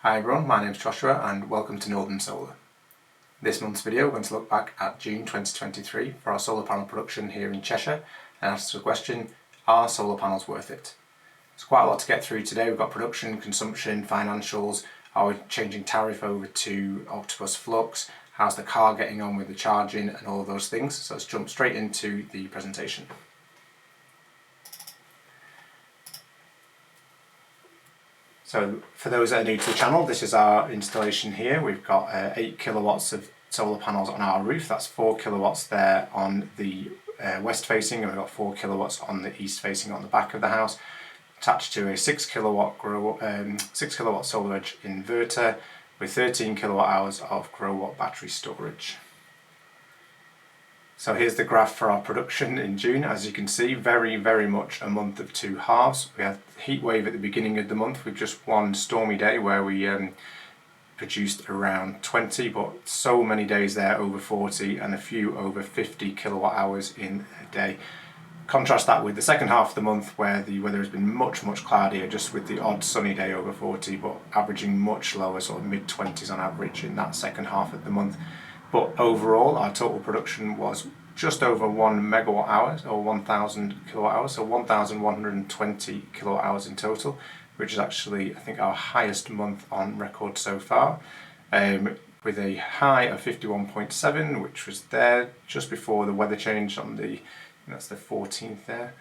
Hi everyone, my name is Joshua and welcome to Northern Solar. This month's video we're going to look back at June 2023 for our solar panel production here in Cheshire and answer the question, are solar panels worth it? There's quite a lot to get through today. We've got production, consumption, financials, are we changing tariff over to Octopus Flux, how's the car getting on with the charging and all of those things. So let's jump straight into the presentation. So for those that are new to the channel, this is our installation here. We've got 8 kilowatts of solar panels on our roof. That's 4 kilowatts there on the west facing, and we've got 4 kilowatts on the east facing on the back of the house, attached to a 6 kilowatt SolarEdge inverter with 13 kilowatt hours of Growatt battery storage. So here's the graph for our production in June. As you can see, very much a month of two halves. We had the heat wave at the beginning of the month with just one stormy day where we produced around 20, but so many days there over 40 and a few over 50 kilowatt hours in a day. Contrast that with the second half of the month where the weather has been much cloudier, just with the odd sunny day over 40, but averaging much lower, sort of mid-20s on average in that second half of the month. But overall, our total production was just over 1 megawatt hours, or 1,000 kilowatt hours, so 1,120 kilowatt hours in total, which is actually, I think, our highest month on record so far, with a high of 51.7, which was there just before the weather change on that's the 14th there.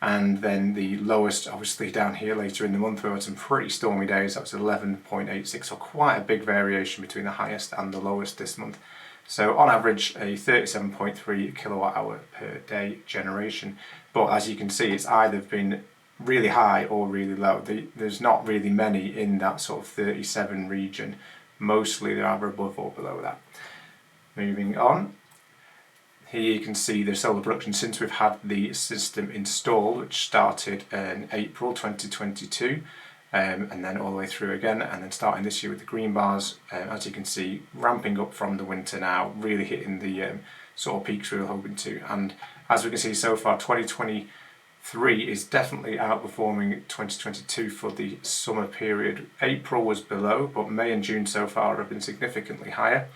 And then the lowest, obviously, down here later in the month, we had some pretty stormy days. That was 11.86, so quite a big variation between the highest and the lowest this month. So on average, a 37.3 kilowatt hour per day generation. But as you can see, it's either been really high or really low. There's not really many in that sort of 37 region. Mostly they're either above or below that. Moving on. Here you can see the solar production since we've had the system installed, which started in April 2022. And then all the way through again, and then starting this year with the green bars, as you can see, ramping up from the winter now, really hitting the sort of peaks we were hoping to. And as we can see so far, 2023 is definitely outperforming 2022 for the summer period. April was below, but May and June so far have been significantly higher.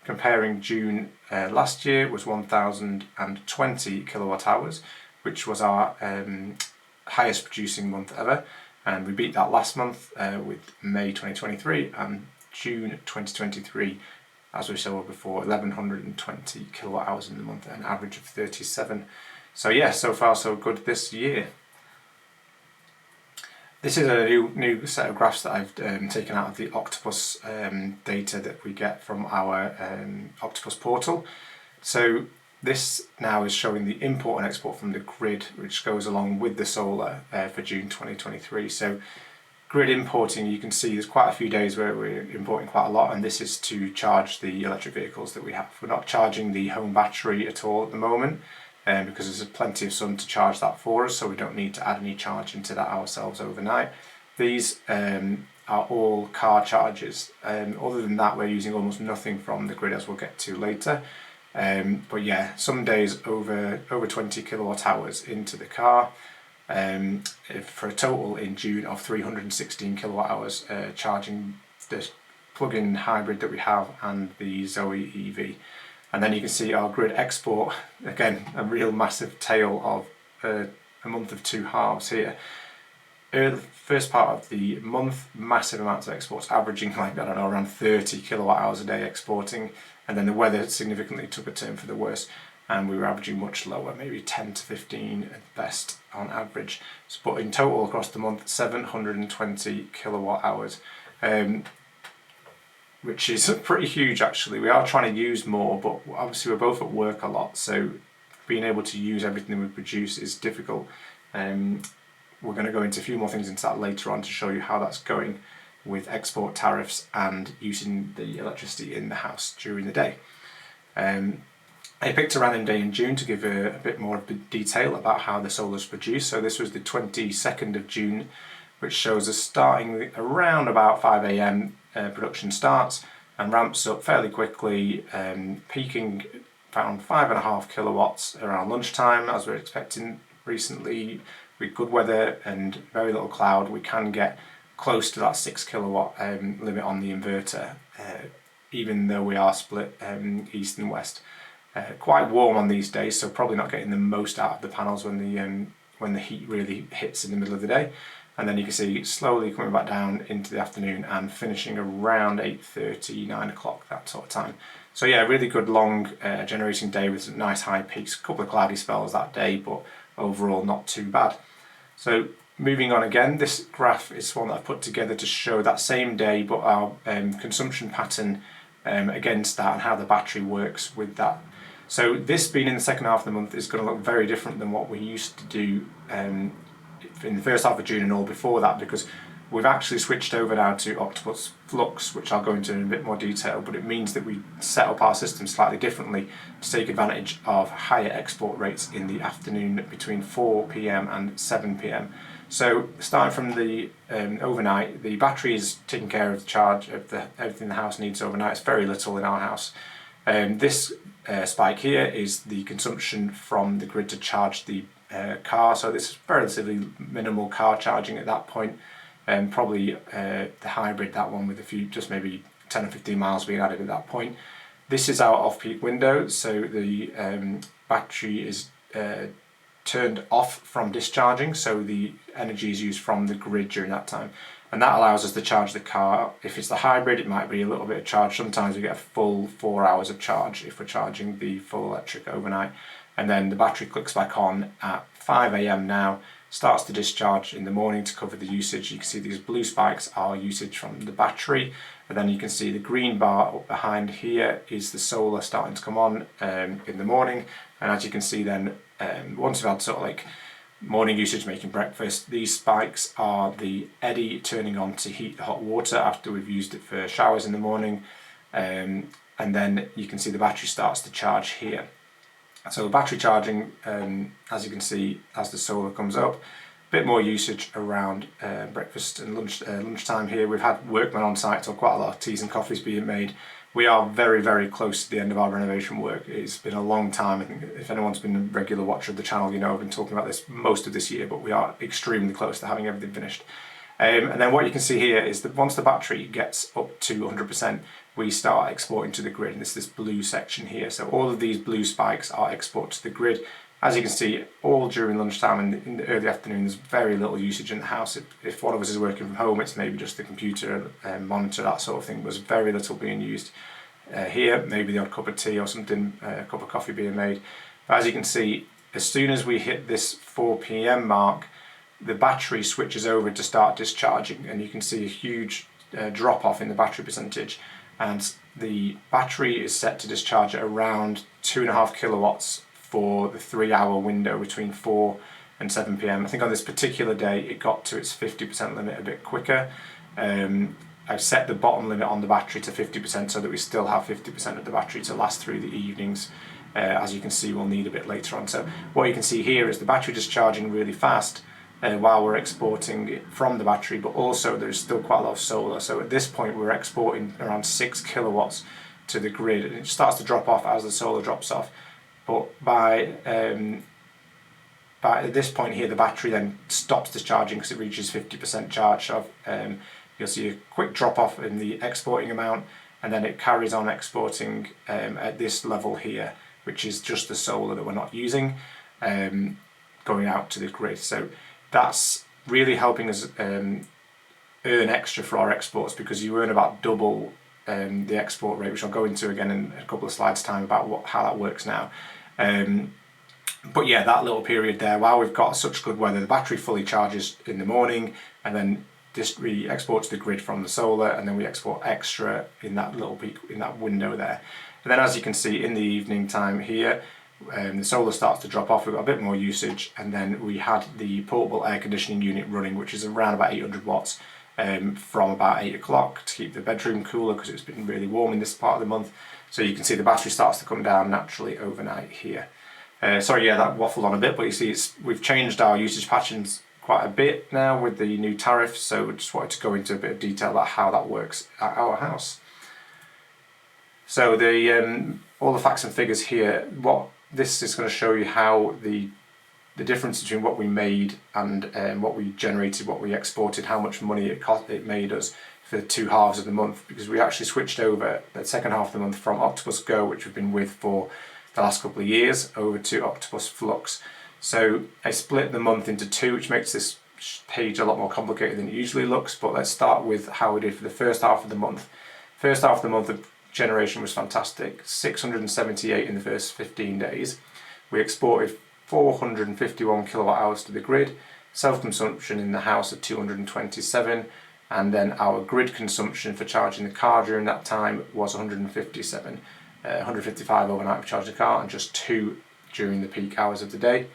Comparing June last year was 1,020 kilowatt hours, which was our highest producing month ever. And we beat that last month with May 2023 and June 2023, as we saw before, 1,120 kilowatt hours in the month, an average of 37. So yeah, so far so good this year. This is a new set of graphs that I've taken out of the Octopus data that we get from our Octopus portal. So this now is showing the import and export from the grid, which goes along with the solar for June 2023. So grid importing, you can see there's quite a few days where we're importing quite a lot, and this is to charge the electric vehicles that we have. We're not charging the home battery at all at the moment, because there's plenty of sun to charge that for us, so we don't need to add any charge into that ourselves overnight. These are all car charges. Other than that, we're using almost nothing from the grid, as we'll get to later. But yeah, some days over 20 kilowatt hours into the car, for a total in June of 316 kilowatt hours charging this plug-in hybrid that we have and the Zoe EV. And then you can see our grid export, again, a real massive tale of a month of two halves here. First part of the month, massive amounts of exports, averaging like, I don't know, around 30 kilowatt hours a day exporting, and then the weather significantly took a turn for the worse, and we were averaging much lower, maybe 10 to 15 at best on average. But in total across the month, 720 kilowatt hours, which is pretty huge actually. We are trying to use more, but obviously we're both at work a lot, so being able to use everything we produce is difficult. We're going to go into a few more things into that later on to show you how that's going with export tariffs and using the electricity in the house during the day. I picked a random day in June to give a bit more detail about how the solar is produced. So this was the 22nd of June, which shows us starting around about 5 AM production starts and ramps up fairly quickly, peaking around 5.5 kilowatts around lunchtime, as we're expecting recently. With good weather and very little cloud, we can get close to that 6 kilowatt limit on the inverter, even though we are split east and west. Quite warm on these days, so probably not getting the most out of the panels when the heat really hits in the middle of the day. And then you can see slowly coming back down into the afternoon and finishing around 8:30, 9 o'clock, that sort of time. So yeah, really good long generating day with some nice high peaks, a couple of cloudy spells that day, but overall not too bad. So moving on again, this graph is one that I've put together to show that same day, but our consumption pattern against that and how the battery works with that. So this being in the second half of the month is going to look very different than what we used to do in the first half of June and all before that, because we've actually switched over now to Octopus Flux, which I'll go into in a bit more detail, but it means that we set up our system slightly differently to take advantage of higher export rates in the afternoon between 4 p.m. and 7 p.m. So starting from the overnight, the battery is taking care of the charge of everything the house needs overnight. It's very little in our house. This spike here is the consumption from the grid to charge the car, so this is relatively minimal car charging at that point, and probably the hybrid, that one with a few, just maybe 10 or 15 miles being added at that point. This is our off-peak window, so the battery is turned off from discharging, so the energy is used from the grid during that time, and that allows us to charge the car. If it's the hybrid, it might be a little bit of charge. Sometimes we get a full 4 hours of charge if we're charging the full electric overnight, and then the battery clicks back on at 5 a.m. now, starts to discharge in the morning to cover the usage. You can see these blue spikes are usage from the battery, and then you can see the green bar up behind here is the solar starting to come on in the morning. And as you can see then, once we've had sort of like morning usage, making breakfast, these spikes are the eddy turning on to heat the hot water after we've used it for showers in the morning, and then you can see the battery starts to charge here. So battery charging, as you can see, as the solar comes up, a bit more usage around breakfast and lunchtime here. We've had workmen on site, so quite a lot of teas and coffees being made. We are very, very close to the end of our renovation work. It's been a long time. I think if anyone's been a regular watcher of the channel, you know I've been talking about this most of this year, but we are extremely close to having everything finished. And then what you can see here is that once the battery gets up to 100%, we start exporting to the grid, and it's this blue section here. So all of these blue spikes are exported to the grid. As you can see, all during lunchtime and in the early afternoon, there's very little usage in the house. If one of us is working from home, it's maybe just the computer, monitor, that sort of thing. There's very little being used here, maybe the odd cup of tea or something, a cup of coffee being made. But as you can see, as soon as we hit this 4 p.m. mark, the battery switches over to start discharging, and you can see a huge drop off in the battery percentage. And the battery is set to discharge at around 2.5 kilowatts for the 3-hour window between 4 and 7 p.m. I think on this particular day it got to its 50% limit a bit quicker. I've set the bottom limit on the battery to 50% so that we still have 50% of the battery to last through the evenings. As you can see, we'll need a bit later on. So what you can see here is the battery discharging really fast while we're exporting it from the battery, but also there's still quite a lot of solar. So at this point we're exporting around 6 kilowatts to the grid, and it starts to drop off as the solar drops off. But by this point here, the battery then stops discharging because it reaches 50% charge. So you'll see a quick drop off in the exporting amount, and then it carries on exporting at this level here, which is just the solar that we're not using, going out to the grid. So that's really helping us earn extra for our exports, because you earn about double the export rate, which I'll go into again in a couple of slides time about how that works now. But yeah, that little period there, while we've got such good weather, the battery fully charges in the morning, and then we export to the grid from the solar, and then we export extra in that little peak, in that window there. And then as you can see in the evening time here, the solar starts to drop off, we've got a bit more usage, and then we had the portable air conditioning unit running, which is around about 800 watts from about 8 o'clock to keep the bedroom cooler, because it's been really warm in this part of the month. So you can see the battery starts to come down naturally overnight here. Sorry, yeah, that waffled on a bit, but you see we've changed our usage patterns quite a bit now with the new tariff, so I just wanted to go into a bit of detail about how that works at our house. So all the facts and figures here, what this is going to show you how the the difference between what we made and what we generated, what we exported, how much money it made us for the 2 halves of the month, because we actually switched over the second half of the month from Octopus Go, which we've been with for the last couple of years, over to Octopus Flux. So I split the month into 2, which makes this page a lot more complicated than it usually looks, but let's start with how we did for the first half of the month. First half of the month, the generation was fantastic, 678 in the first 15 days. We exported 451 kilowatt hours to the grid, self-consumption in the house of 227, and then our grid consumption for charging the car during that time was 157. 155 overnight for charging the car and just 2 during the peak hours of the day.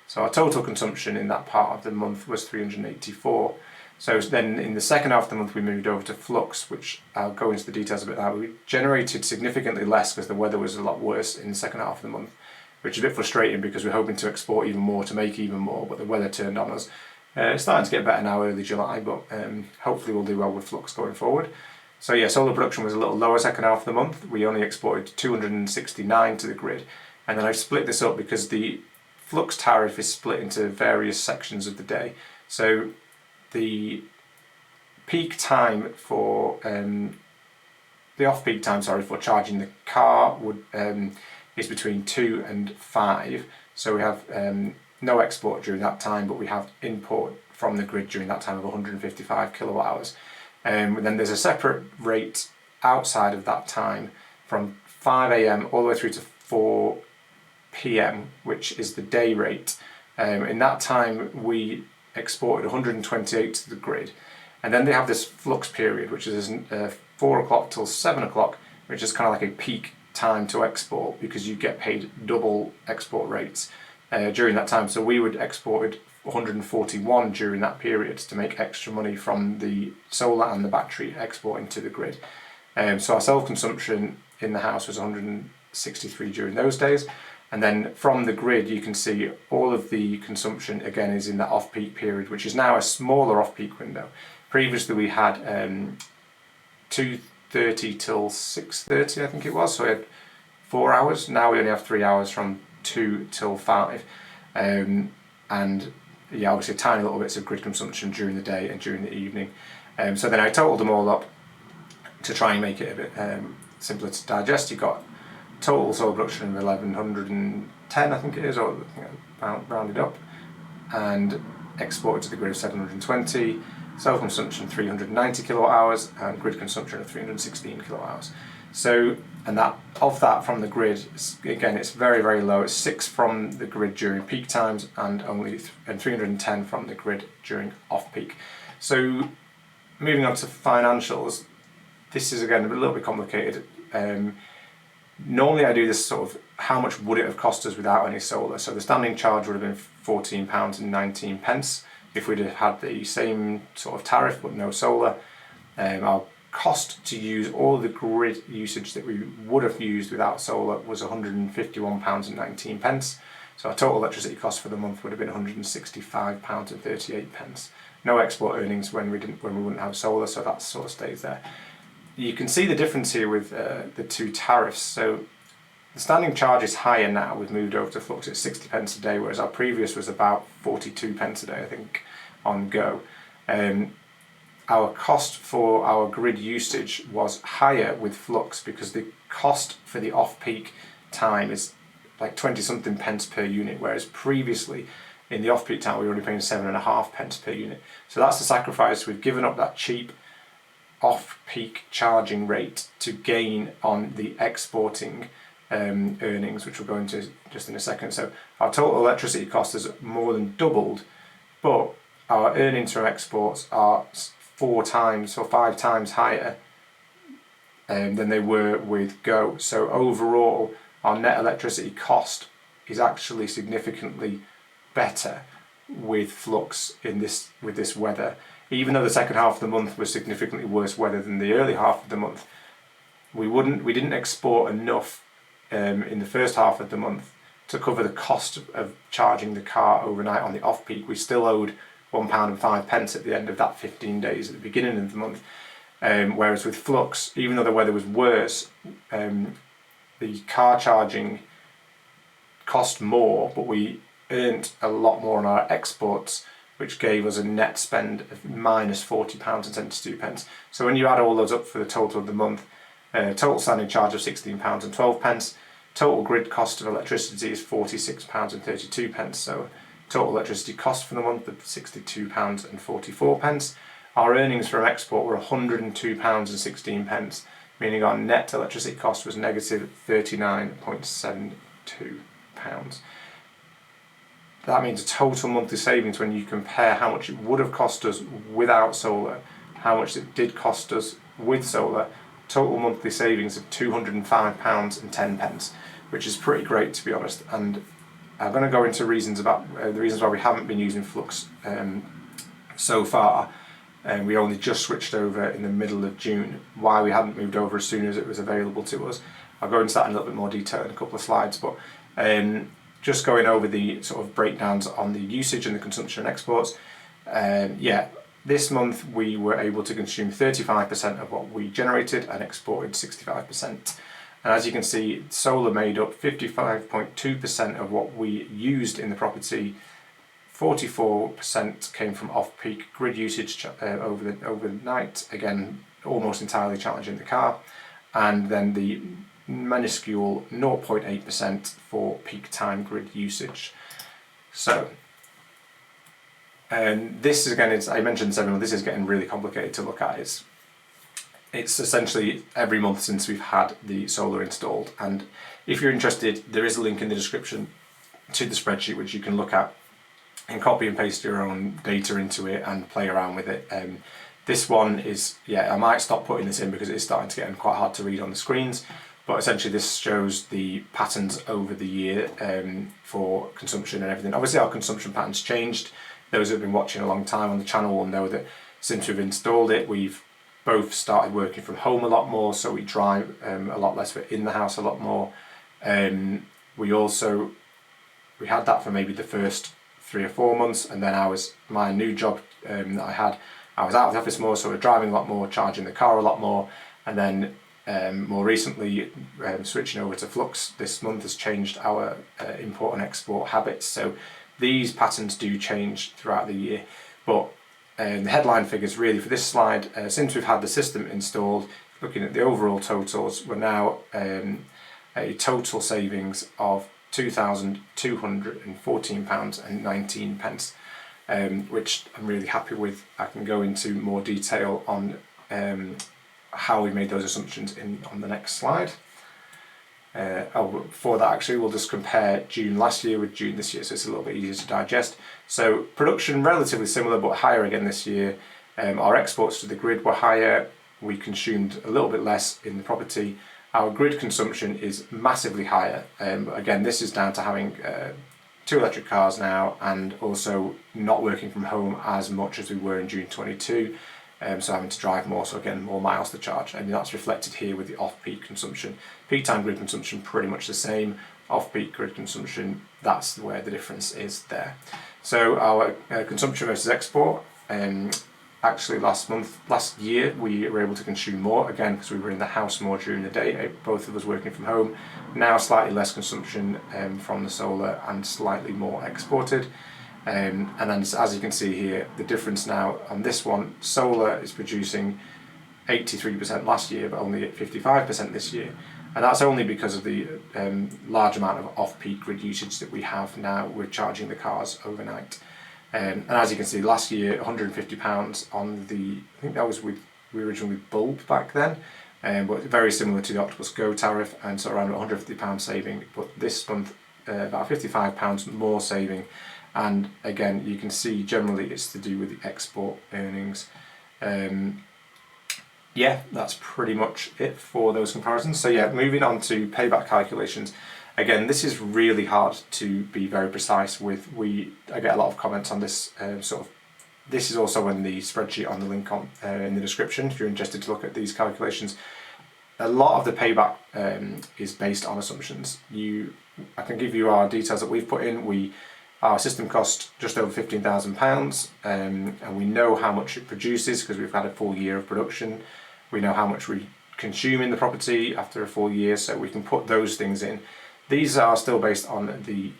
So our total consumption in that part of the month was 384. So then in the second half of the month we moved over to Flux, which I'll go into the details a bit now. We generated significantly less because the weather was a lot worse in the second half of the month, which is a bit frustrating because we're hoping to export even more to make even more, but the weather turned on us. It's starting to get better now, early July, but hopefully we'll do well with Flux going forward. So yeah, solar production was a little lower second half of the month. We only exported 269 to the grid, and then I've split this up because the Flux tariff is split into various sections of the day. So the peak time for the off-peak time, for charging the car is between 2 and 5. So we have no export during that time, but we have import from the grid during that time of 155 kilowatt hours. And then there's a separate rate outside of that time from 5 a.m. all the way through to 4 p.m, which is the day rate. In that time we exported 128 to the grid, and then they have this flux period, which is 4 o'clock till 7 o'clock, which is kind of like a peak time to export because you get paid double export rates during that time. So we would exported 141 during that period to make extra money from the solar and the battery exporting to the grid. So our self-consumption in the house was 163 during those days, and then from the grid you can see all of the consumption again is in that off-peak period, which is now a smaller off-peak window. Previously we had 2:30 till 6:30, I think it was, so we had 4 hours. Now we only have 3 hours from 2 till 5, and yeah, obviously tiny little bits of grid consumption during the day and during the evening. So then I totaled them all up to try and make it a bit simpler to digest. You've got total solar production of 1110, I think it is, or rounded up, and exported to the grid of 720, self-consumption 390 kilowatt hours, and grid consumption of 316 kilowatt hours. So, and that of that from the grid, again, it's very, very low. It's 6 from the grid during peak times and only 310 from the grid during off-peak. So, moving on to financials, this is again a little bit complicated. Normally I do this sort of, how much would it have cost us without any solar? So the standing charge would have been £14.19 if we'd have had the same sort of tariff but no solar. Our cost to use all the grid usage that we would have used without solar was £151.19. So our total electricity cost for the month would have been £165.38. No export earnings when we wouldn't have solar, so that sort of stays there. You can see the difference here with the two tariffs. So the standing charge is higher now. We've moved over to Flux at 60 pence a day, whereas our previous was about 42 pence a day, I think, on Go. Our cost for our grid usage was higher with Flux because the cost for the off-peak time is like 20 something pence per unit, whereas previously in the off-peak time we were only paying 7.5 pence per unit. So that's the sacrifice. We've given up that cheap off-peak charging rate to gain on the exporting earnings, which we'll go into just in a second. So our total electricity cost has more than doubled, but our earnings from exports are 4 times or 5 times higher than they were with Go. So overall, our net electricity cost is actually significantly better with Flux with this weather. Even though the second half of the month was significantly worse weather than the early half of the month, we didn't export enough in the first half of the month to cover the cost of charging the car overnight on the off-peak. We still owed £1.05 at the end of that 15 days at the beginning of the month. Whereas with Flux, even though the weather was worse, the car charging cost more, but we earned a lot more on our exports, which gave us a net spend of -£40.72. So when you add all those up for the total of the month, total standing charge of £16.12, total grid cost of electricity is £46.32, so total electricity cost for the month of £62.44. Our earnings from export were £102.16, meaning our net electricity cost was negative £39.72. That means a total monthly savings when you compare how much it would have cost us without solar, how much it did cost us with solar, total monthly savings of £205.10, which is pretty great, to be honest. And I'm going to go into reasons about the reasons why we haven't been using Flux so far. We only just switched over in the middle of June, why we hadn't moved over as soon as it was available to us. I'll go into that in a little bit more detail in a couple of slides, but just going over the sort of breakdowns on the usage and the consumption and exports. This month we were able to consume 35% of what we generated and exported 65%. And as you can see, solar made up 55.2% of what we used in the property. 44% came from off-peak grid usage overnight, again almost entirely charging the car, and then the minuscule 0.8% for peak time grid usage. So, this is again, I mentioned this everyone, this is getting really complicated to look at. It's essentially every month since we've had the solar installed, and if you're interested, there is a link in the description to the spreadsheet which you can look at and copy and paste your own data into it and play around with it. This one is, I might stop putting this in because it's starting to get quite hard to read on the screens, but essentially this shows the patterns over the year for consumption and everything. Obviously our consumption patterns changed. Those who have been watching a long time on the channel will know that since we've installed it, we've both started working from home a lot more, so we drive a lot less, we're in the house a lot more. We had that for maybe the first 3 or 4 months, and then my new job that I was out of the office more, so we're driving a lot more, charging the car a lot more, and then more recently switching over to Flux this month has changed our import and export habits. So these patterns do change throughout the year, but the headline figures really for this slide, since we've had the system installed, looking at the overall totals, we're now a total savings of £2,214.19, which I'm really happy with. I can go into more detail on how we made those assumptions on the next slide. Before that actually, we'll just compare June last year with June this year, so it's a little bit easier to digest. So production relatively similar but higher again this year. Our exports to the grid were higher, we consumed a little bit less in the property. Our grid consumption is massively higher. Again, this is down to having 2 electric cars now and also not working from home as much as we were in June 22. So having to drive more, so again more miles to charge, and that's reflected here with the off-peak consumption. Peak time grid consumption pretty much the same, off-peak grid consumption, that's where the difference is there. So our consumption versus export, actually last year we were able to consume more, again because we were in the house more during the day, both of us working from home. Now slightly less consumption from the solar and slightly more exported. And then as you can see here, the difference now on this one, solar is producing 83% last year but only at 55% this year, and that's only because of the large amount of off-peak grid usage that we have now. We're charging the cars overnight, and as you can see last year £150 on the, I think that was we originally bulb back then, but very similar to the Octopus Go tariff, and so around £150 saving, but this month about £55 more saving. And again, you can see generally it's to do with the export earnings. That's pretty much it for those comparisons. So moving on to payback calculations. Again, this is really hard to be very precise with. I get a lot of comments on this this is also in the spreadsheet on the link in the description if you're interested to look at these calculations. A lot of the payback is based on assumptions. I can give you our details that we've put in. Our system cost just over £15,000, and we know how much it produces because we've had a full year of production. We know how much we consume in the property after a full year, so we can put those things in. These are still based on the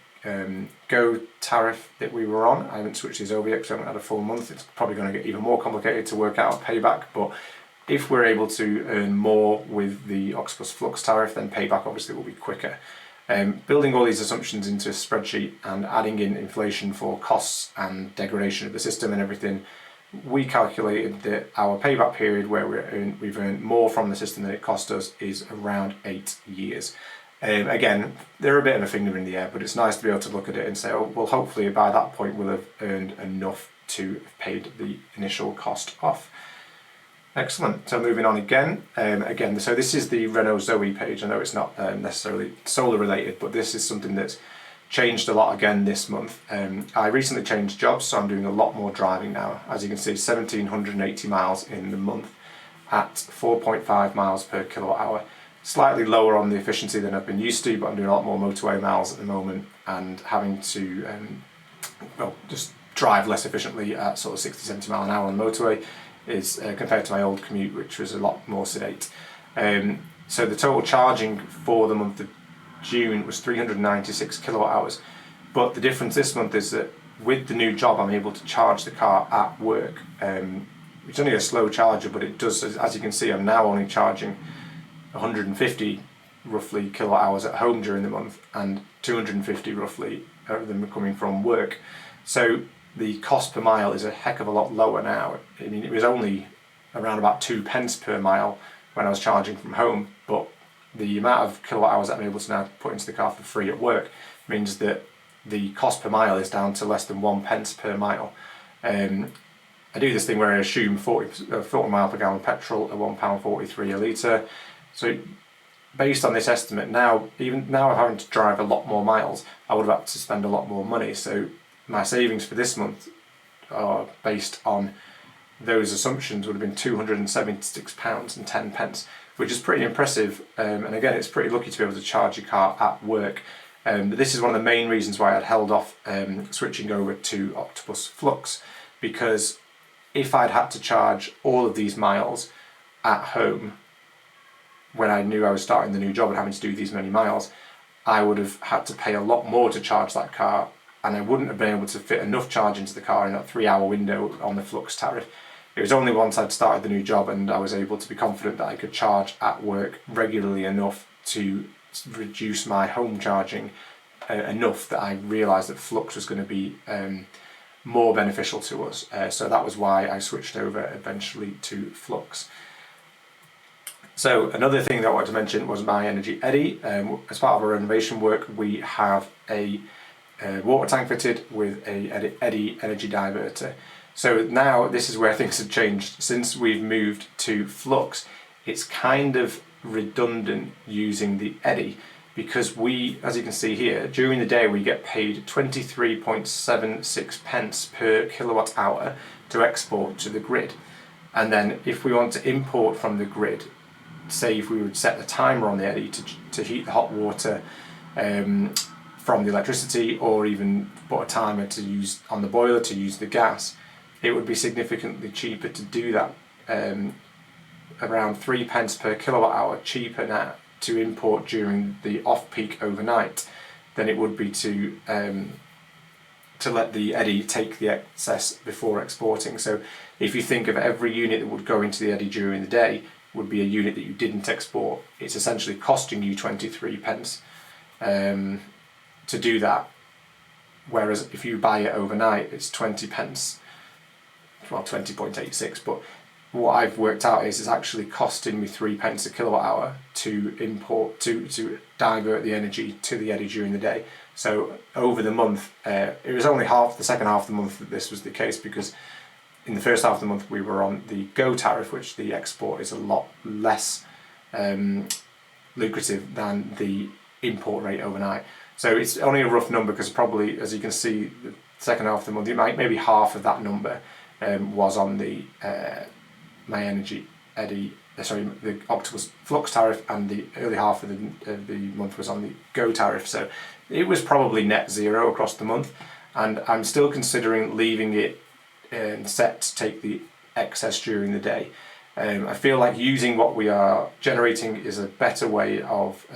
Go tariff that we were on. I haven't switched to Zoe yet because I haven't had a full month. It's probably going to get even more complicated to work out a payback, but if we're able to earn more with the Octopus Flux tariff, then payback obviously will be quicker. Building all these assumptions into a spreadsheet and adding in inflation for costs and degradation of the system and everything, we calculated that our payback period where we've earned more from the system than it cost us is around 8 years. Again, they're a bit of a finger in the air, but it's nice to be able to look at it and say, oh, well, hopefully by that point we'll have earned enough to have paid the initial cost off. Excellent. So moving on again. So this is the Renault Zoe page. I know it's not necessarily solar related, but this is something that's changed a lot again this month. I recently changed jobs, so I'm doing a lot more driving now. As you can see, 1,780 miles in the month at 4.5 miles per kilowatt hour. Slightly lower on the efficiency than I've been used to, but I'm doing a lot more motorway miles at the moment and having to just drive less efficiently at sort of 60, 70 mile an hour on the motorway is compared to my old commute, which was a lot more sedate. So the total charging for the month of June was 396 kilowatt hours, but the difference this month is that with the new job I'm able to charge the car at work. It's only a slow charger, but it does, as you can see, I'm now only charging 150 roughly kilowatt hours at home during the month and 250 roughly of them coming from work. So the cost per mile is a heck of a lot lower now. I mean, it was only around about 2 pence per mile when I was charging from home, but the amount of kilowatt hours that I'm able to now put into the car for free at work means that the cost per mile is down to less than 1 pence per mile. I do this thing where I assume 40 mile per gallon petrol at £1.43 a litre. So based on this estimate, even now I'm having to drive a lot more miles, I would have had to spend a lot more money. So my savings for this month are based on those assumptions would have been £276.10, which is pretty impressive. And again, it's pretty lucky to be able to charge your car at work. This is one of the main reasons why I'd held off switching over to Octopus Flux, because if I'd had to charge all of these miles at home when I knew I was starting the new job and having to do these many miles, I would have had to pay a lot more to charge that car, and I wouldn't have been able to fit enough charge into the car in that 3-hour window on the Flux tariff. It was only once I'd started the new job and I was able to be confident that I could charge at work regularly enough to reduce my home charging enough that I realised that Flux was going to be more beneficial to us. So that was why I switched over eventually to Flux. So another thing that I wanted to mention was My Energy Eddy. As part of our renovation work, we have a water tank fitted with a Eddy energy diverter. So now this is where things have changed. Since we've moved to Flux, it's kind of redundant using the Eddy, because we, as you can see here, during the day we get paid 23.76 pence per kilowatt hour to export to the grid. And then if we want to import from the grid, say if we would set a timer on the Eddy to heat the hot water from the electricity, or even put a timer to use on the boiler to use the gas, it would be significantly cheaper to do that, around 3 pence per kilowatt hour cheaper now to import during the off-peak overnight than it would be to let the Eddy take the excess before exporting. So if you think of every unit that would go into the Eddy during the day would be a unit that you didn't export, it's essentially costing you 23 pence to do that, whereas if you buy it overnight it's 20 pence, well 20.86, but what I've worked out is it's actually costing me 3 pence a kilowatt hour to import, to divert the energy to the Eddy during the day. So over the month, it was only the second half of the month that this was the case, because in the first half of the month we were on the Go tariff, which the export is a lot less lucrative than the import rate overnight. So it's only a rough number, because probably, as you can see, the second half of the month, maybe half of that number was on the My Energy Eddy, the Octopus Flux tariff, and the early half of the month was on the Go tariff. So it was probably net zero across the month, and I'm still considering leaving it set to take the excess during the day. I feel like using what we are generating is a better way of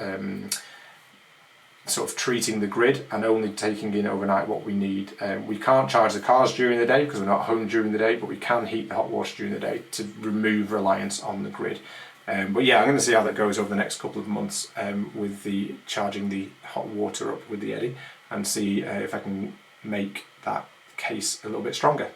sort of treating the grid and only taking in overnight what we need. We can't charge the cars during the day because we're not home during the day, but we can heat the hot water during the day to remove reliance on the grid. But yeah, I'm going to see how that goes over the next couple of months with the charging the hot water up with the eddy, and see if I can make that case a little bit stronger.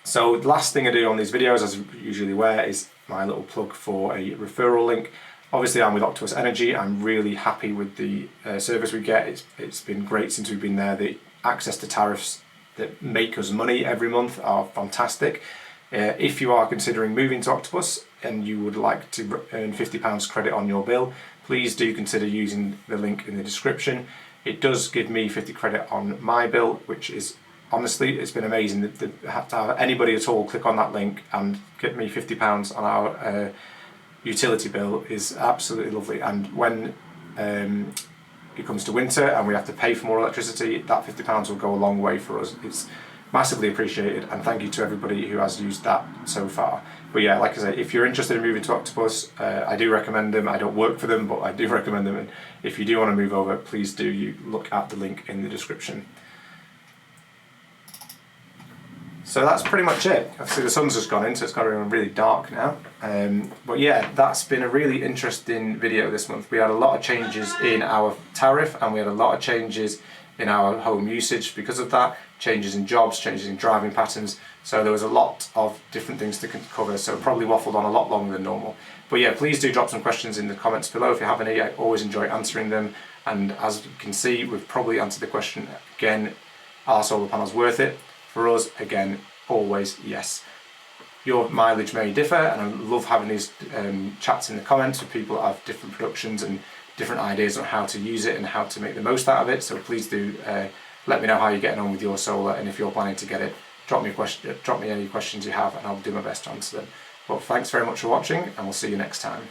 So the last thing I do on these videos, as I usually wear, is my little plug for a referral link. Obviously I'm with Octopus Energy. I'm really happy with the service we get. It's been great since we've been there. The access to tariffs that make us money every month are fantastic. If you are considering moving to Octopus and you would like to earn £50 credit on your bill, please do consider using the link in the description. It does give me 50 credit on my bill, which is, honestly, it's been amazing to have anybody at all click on that link and get me £50 on our utility bill is absolutely lovely. And when it comes to winter and we have to pay for more electricity, that £50 will go a long way for us. It's massively appreciated, and thank you to everybody who has used that so far. But yeah, like I say, if you're interested in moving to Octopus, I do recommend them. I don't work for them, but I do recommend them, and if you do want to move over, please do you look at the link in the description. So that's pretty much it. Obviously the sun's just gone in, so it's got really dark now. But yeah, that's been a really interesting video this month. We had a lot of changes in our tariff, and we had a lot of changes in our home usage because of that. Changes in jobs, changes in driving patterns. So there was a lot of different things to cover, so probably waffled on a lot longer than normal. But yeah, please do drop some questions in the comments below if you have any. I always enjoy answering them. And as you can see, we've probably answered the question again, are solar panels worth it? For us, again, always yes. Your mileage may differ, and I love having these chats in the comments with people that have different productions and different ideas on how to use it and how to make the most out of it. So please do let me know how you're getting on with your solar, and if you're planning to get it, drop me a question, drop me any questions you have, and I'll do my best to answer them. But thanks very much for watching, and we'll see you next time.